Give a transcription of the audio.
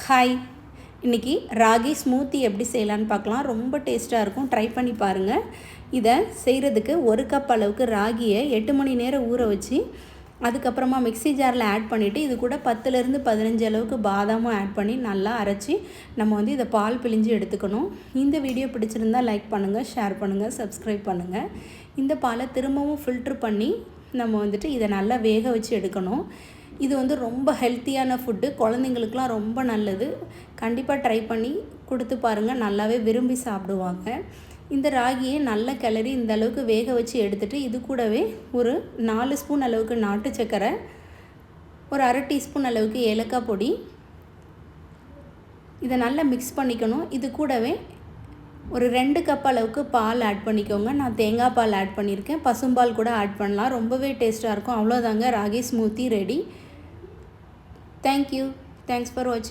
Hi, இன்றைக்கி ragi smoothie எப்படி செய்யலான்னு பார்க்கலாம். ரொம்ப டேஸ்ட்டாக இருக்கும், ட்ரை பண்ணி பாருங்கள். இதை செய்கிறதுக்கு 1 கப் அளவுக்கு ராகியை 8 மணி நேரம் ஊற வச்சு அதுக்கப்புறமா மிக்ஸி ஜாரில் ஆட் பண்ணிவிட்டு இது கூட 10லேருந்து 15 அளவுக்கு பாதாமும் ஆட் பண்ணி நல்லா அரைச்சி நம்ம இதை பால் பிழிஞ்சு எடுத்துக்கணும். இந்த வீடியோ பிடிச்சிருந்தால் லைக் பண்ணுங்கள், ஷேர் பண்ணுங்கள், சப்ஸ்கிரைப் பண்ணுங்கள். இந்த பாலை திரும்பவும் ஃபில்ட்ரு பண்ணி நம்ம இதை நல்லா வேக வச்சு எடுக்கணும். இது ரொம்ப ஹெல்த்தியான ஃபுட்டு, குழந்தைங்களுக்குலாம் ரொம்ப நல்லது. கண்டிப்பாக ட்ரை பண்ணி கொடுத்து பாருங்கள், நல்லாவே விரும்பி சாப்பிடுவாங்க. இந்த ராகியை நல்லா கிளறி இந்த அளவுக்கு வேக வச்சு எடுத்துகிட்டு இது கூடவே ஒரு 4 ஸ்பூன் அளவுக்கு நாட்டு சர்க்கரை, ஒரு அரை டீஸ்பூன் அளவுக்கு ஏலக்காய் பொடி, இதை நல்லா மிக்ஸ் பண்ணிக்கணும். இது கூடவே ஒரு 2 கப் அளவுக்கு பால் ஆட் பண்ணிக்கோங்க. நான் தேங்காய் பால் ஆட் பண்ணியிருக்கேன், பசும்பால் கூட ஆட் பண்ணலாம். ரொம்பவே டேஸ்ட்டாக இருக்கும். அவ்வளோதாங்க, ragi smoothie ready. Thank you. Thanks for வாட்சிங்.